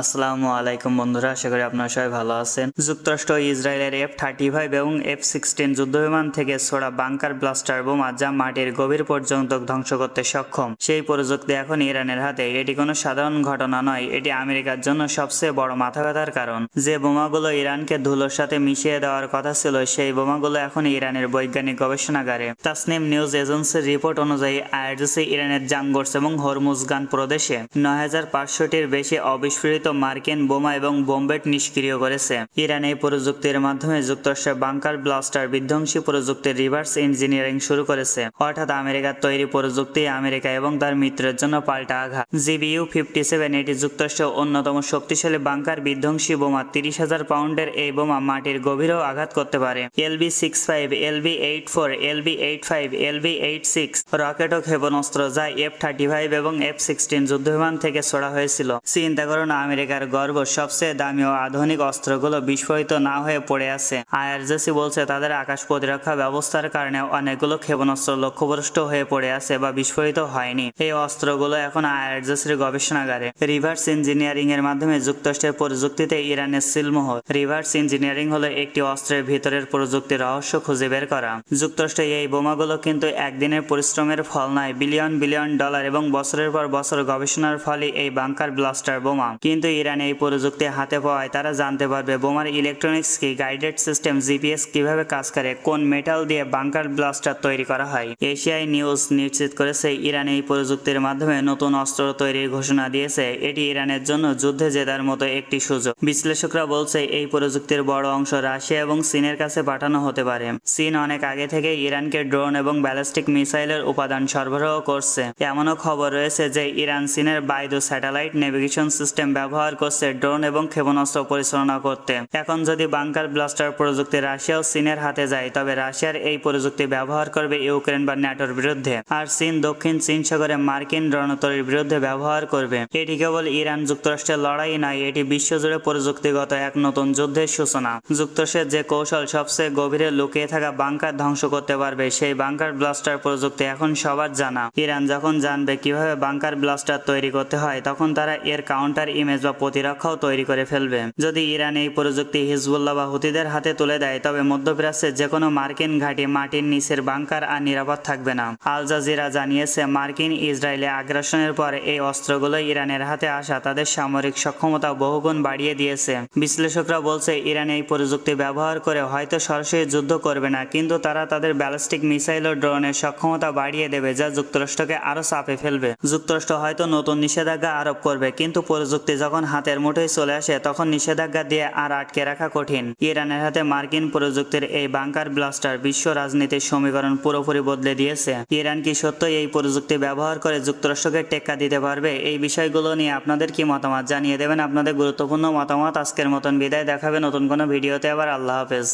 আসসালামু আলাইকুম বন্ধুরা, আশা করি আপনারা সবাই ভালো আছেন। যুক্তরাষ্ট্র ইসরায়েলের F-35 এবং F-16 যুদ্ধবিমান থেকে ছোড়া বাংকার ব্লাস্টার বোমা যা মাটির গভীর পর্যন্ত ধ্বংস করতে সক্ষম, সেই প্রযুক্তি এখন ইরানের হাতে। এটি কোনো সাধারণ ঘটনা নয়, এটি আমেরিকার জন্য সবচেয়ে বড় মাথা ব্যথার কারণ। যে বোমাগুলো ইরানকে ধুলোর সাথে মিশিয়ে দেওয়ার কথা ছিল, সেই বোমাগুলো এখন ইরানের বৈজ্ঞানিক গবেষণাগারে। তাসনিম নিউজ এজেন্সির রিপোর্ট অনুযায়ী আইআরজিসি ইরানের জাঙ্গোর্স এবং হরমুজগান প্রদেশে ৯৫০০টির বেশি অবিস্ফোরিত মার্কিন বোমা এবং বোমবেট নিষ্ক্রিয় করেছে। ইরান এই প্রযুক্তির মাধ্যমে যুক্তরাষ্ট্রের বাংকার ব্লাস্টার বিধ্বংসী প্রযুক্তির রিভার্স ইঞ্জিনিয়ারিং শুরু করেছে। অর্থাৎ আমেরিকার তৈরি প্রযুক্তি আমেরিকা এবং তার মিত্রের জন্য পাল্টা আঘাত। GBU-57 এটি যুক্তরাষ্ট্রের অন্যতম শক্তিশালী বাংকার বিধ্বংসী বোমা। ৩০,০০০ পাউন্ডের এই বোমা মাটির গভীরেও আঘাত করতে পারে। LB-65, LB-84, LB-85, LB-86 rocket ও ক্ষেপণাস্ত্র যা F-35 এবং F-16 যুদ্ধবিমান থেকে ছোড়া হয়েছিল। চিন্তা করুন, আমেরিকার গর্ব সবচেয়ে দামি ও আধুনিক অস্ত্রগুলো বিস্ফোরিত না হয়ে পড়ে আছে। আইআরজিসি বলছে তাদের আকাশ প্রতিরক্ষা ব্যবস্থার কারণে অনেকগুলো ক্ষেপণাস্ত্র লক্ষ্যভ্রষ্ট হয়ে পড়ে আছে বা বিস্ফোরিত হয়নি। এই অস্ত্রগুলো এখন আইআরজিসির গবেষণাগারে। রিভার্স ইঞ্জিনিয়ারিং এর মাধ্যমে যুক্তরাষ্ট্রের প্রযুক্তিতে ইরানের সিলমোহর। রিভার্স ইঞ্জিনিয়ারিং হলো একটি অস্ত্রের ভিতরের প্রযুক্তির রহস্য খুঁজে বের করা। যুক্তরাষ্ট্রে এই বোমাগুলো কিন্তু একদিনের পরিশ্রমের ফল নয়, বিলিয়ন বিলিয়ন ডলার এবং বছরের পর বছর গবেষণার ফলে এই বাংকার ব্লাস্টার বোমা। কিন্তু ইরান এই প্রযুক্তি হাতে পাওয়ায় তারা জানতে পারবে বোমার ইলেকট্রনিক্স কি, গাইডেড সিস্টেম, জিপিএস কিভাবে কাজ করে, কোন মেটাল দিয়ে বাংকার ব্লাস্টার তৈরি করা হয়। এশিয়াই নিউজ নিশ্চিত করেছে ইরান এই প্রযুক্তির মাধ্যমে নতুন অস্ত্র তৈরির ঘোষণা দিয়েছে। এটি ইরানের জন্য যুদ্ধে জেতার মতো একটি সুযোগ। বিশ্লেষকরা বলছে এই প্রযুক্তির বড় অংশ রাশিয়া এবং চীনের কাছে পাঠানো হতে পারে। চীন অনেক আগে থেকে ইরানকে ড্রোন এবং ব্যালিস্টিক মিসাইলের উপাদান সরবরাহ করছে। এমনও খবর রয়েছে যে ইরান চীনের বাইদু স্যাটেলাইট নেভিগেশন সিস্টেম ব্যবহার করছে ড্রোন এবং ক্ষেপণাস্ত্র পরিচালনা করতে। এখন যদি বাংকার ব্লাস্টার প্রযুক্তি রাশিয়া ও চীনের হাতে যায়, তবে রাশিয়ার এই প্রযুক্তি ব্যবহার করবে ইউক্রেন বা ন্যাটোর বিরুদ্ধে, আর চীন দক্ষিণ চীন সাগরে মার্কিন রণতরীর বিরুদ্ধে ব্যবহার করবে। এটি কেবল ইরান যুক্তরাষ্ট্রের লড়াই নয়, এটি বিশ্বজুড়ে প্রযুক্তিগত এক নতুন যুদ্ধের সূচনা। যুক্তরাষ্ট্রের যে কৌশল সবচেয়ে গভীরে লুকিয়ে থাকা বাংকার ধ্বংস করতে পারবে, সেই বাংকার ব্লাস্টার প্রযুক্তি এখন সবার জানা। ইরান যখন জানবে কিভাবে বাংকার ব্লাস্টার তৈরি করতে হয়, তখন তারা এর কাউন্টার ইমেজ বা প্রতিরক্ষাও তৈরি করে ফেলবে। যদি ইরান এই প্রযুক্তি হিজবুল্লাহ বা হুতিদের হাতে তুলে দেয়, তবে মধ্যপ্রাচ্যের যে কোনো মার্কিন ঘাঁটি, মাটির নিচের বাংকার আর নিরাপদ থাকবে না। আল জাজিরা জানিয়েছে মার্কিন ইসরায়েলি আগ্রাসনের পর এই অস্ত্রগুলো ইরানের হাতে আসা তাদের সামরিক সক্ষমতা বহুগুণ বাড়িয়ে দিয়েছে। বিশ্লেষকরা বলছে ইরান এই প্রযুক্তি ব্যবহার করে হয়তো সরাসরি যুদ্ধ করবে না, কিন্তু তারা তাদের ব্যালিস্টিক মিসাইল ও ড্রোনের সক্ষমতা বাড়িয়ে দেবে, যা যুক্তরাষ্ট্রকে আরো চাপে ফেলবে। যুক্তরাষ্ট্র হয়তো নতুন নিষেধাজ্ঞা আরোপ করবে, কিন্তু প্রযুক্তি যখন হাতের মুঠোয় চলে আসে তখন নিষেধাজ্ঞা দিয়ে আর আটকে রাখা কঠিন। ইরানের হাতে মার্কিন প্রযুক্তির এই বাংকার ব্লাস্টার বিশ্ব রাজনীতির সমীকরণ পুরোপুরি বদলে দিয়েছে। ইরান কি সত্যই এই প্রযুক্তি ব্যবহার করে যুক্তরাষ্ট্রকে টেক্কা দিতে পারবে? এই বিষয়গুলো নিয়ে আপনাদের কি মতামত জানিয়ে দেবেন আপনাদের গুরুত্বপূর্ণ মতামত। আজকের মতন বিদায়, দেখাবে নতুন কোনো ভিডিওতে। আবার আল্লাহ হাফেজ।